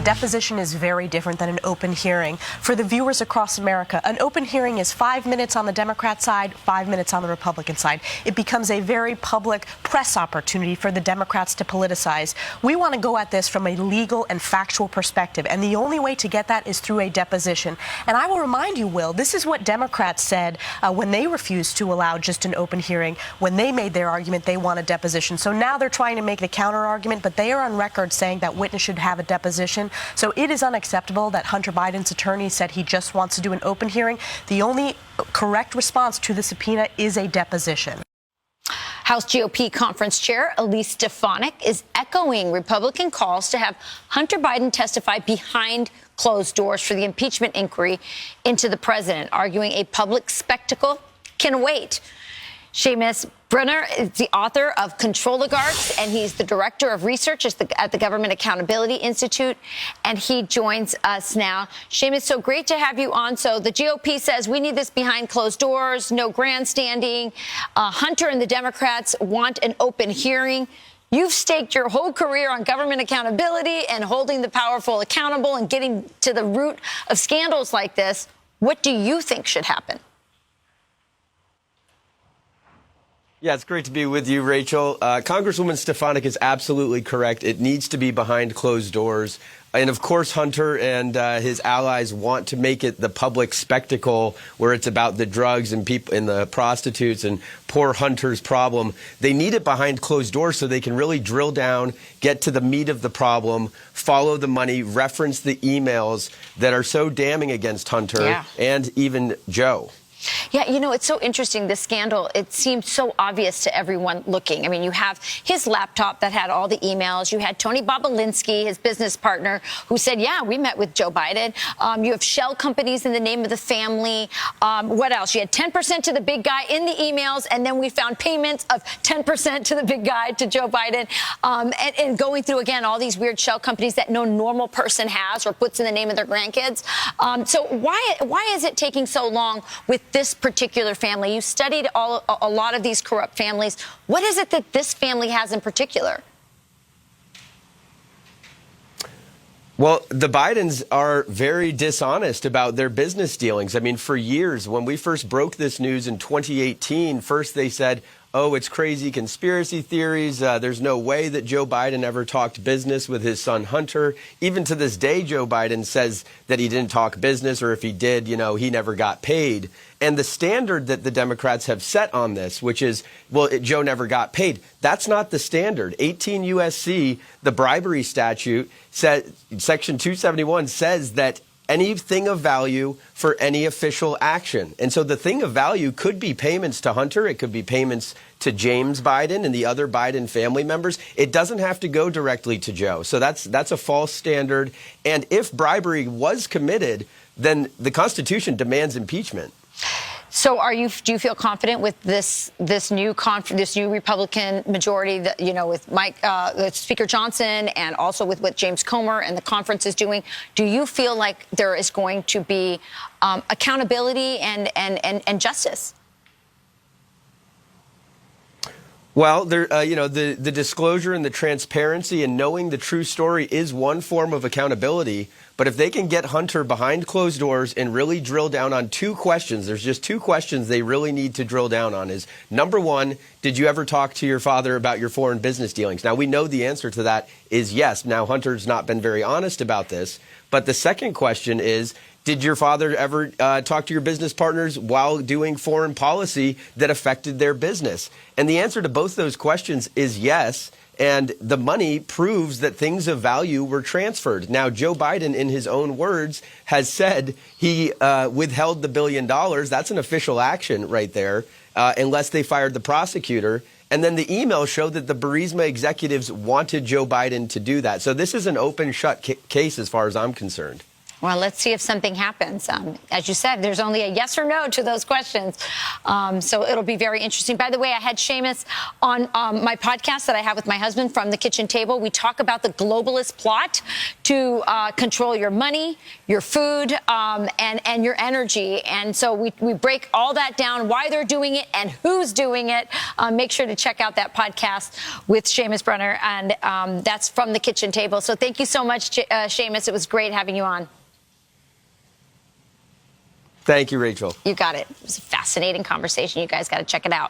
deposition is very different than an open hearing. For the viewers across America, an open hearing is 5 minutes on the Democrat side, 5 minutes on the Republican side. It becomes a very public press opportunity for the Democrats to politicize. We want to go at this from a legal and factual perspective, and the only way to get that is through a deposition. And I will remind you, Will, this is what Democrats said when they refused to allow just an open hearing. When they made their argument, they want a deposition. So now they're trying to make the counter argument, but they are on record saying that witness should have a deposition. So it is unacceptable that Hunter Biden's attorney said he just wants to do an open hearing. The only correct response to the subpoena is a deposition. House GOP conference chair Elise Stefanik is echoing Republican calls to have Hunter Biden testify behind closed doors for the impeachment inquiry into the president, arguing a public spectacle can wait. Seamus Bruner is the author of Controligarchs, and he's the director of research at the Government Accountability Institute, and he joins us now. Seamus, so great to have you on. So the GOP says we need this behind closed doors, no grandstanding. Hunter and the Democrats want an open hearing. You've staked your whole career on government accountability and holding the powerful accountable and getting to the root of scandals like this. What do you think should happen? Yeah, it's great to be with you, Rachel. Congresswoman Stefanik is absolutely correct. It needs to be behind closed doors. And of course, Hunter and his allies want to make it the public spectacle where it's about the drugs and people and the prostitutes and poor Hunter's problem. They need it behind closed doors so they can really drill down, get to the meat of the problem, follow the money, reference the emails that are so damning against Hunter and even Joe. Yeah, you know, it's so interesting, this scandal. It seemed so obvious to everyone looking. I mean, you have his laptop that had all the emails. You had Tony Bobolinsky, his business partner, who said, yeah, we met with Joe Biden. You have shell companies in the name of the family. What else? You had 10% to the big guy in the emails, and then we found payments of 10% to the big guy, to Joe Biden, and going through, again, all these weird shell companies that no normal person has or puts in the name of their grandkids. So why is it taking so long with this particular family? You studied a lot of these corrupt families. What is it that this family has in particular? Well, the Bidens are very dishonest about their business dealings. I mean, for years, when we first broke this news in 2018, first they said, oh, it's crazy conspiracy theories. There's no way that Joe Biden ever talked business with his son Hunter. Even to this day, Joe Biden says that he didn't talk business, or if he did, you know, he never got paid. And the standard that the Democrats have set on this, which is, well, Joe never got paid, that's not the standard. 18 U.S.C., the bribery statute, Section 271 says that anything of value for any official action. And so the thing of value could be payments to Hunter. It could be payments to James Biden and the other Biden family members. It doesn't have to go directly to Joe. So that's a false standard. And if bribery was committed, then the Constitution demands impeachment. So do you feel confident with this new Republican majority that, you know, with with Speaker Johnson and also with what James Comer and the conference is doing? Do you feel like there is going to be accountability and justice? Well, the disclosure and the transparency and knowing the true story is one form of accountability. But if they can get Hunter behind closed doors and really drill down on two questions, there's just two questions they really need to drill down on is, number one, did you ever talk to your father about your foreign business dealings? Now, we know the answer to that is yes. Now, Hunter's not been very honest about this. But the second question is, did your father ever talk to your business partners while doing foreign policy that affected their business? And the answer to both those questions is yes. And the money proves that things of value were transferred. Now, Joe Biden, in his own words, has said he withheld the $1 billion. That's an official action right there, unless they fired the prosecutor. And then the email showed that the Burisma executives wanted Joe Biden to do that. So this is an open shut case as far as I'm concerned. Well, let's see if something happens. As you said, there's only a yes or no to those questions. So it'll be very interesting. By the way, I had Seamus on my podcast that I have with my husband, From the Kitchen Table. We talk about the globalist plot to control your money, your food, and your energy. And so we break all that down, why they're doing it and who's doing it. Make sure to check out that podcast with Seamus Bruner. And that's From the Kitchen Table. So thank you so much, Seamus. It was great having you on. Thank you, Rachel. You got it. It was a fascinating conversation. You guys got to check it out.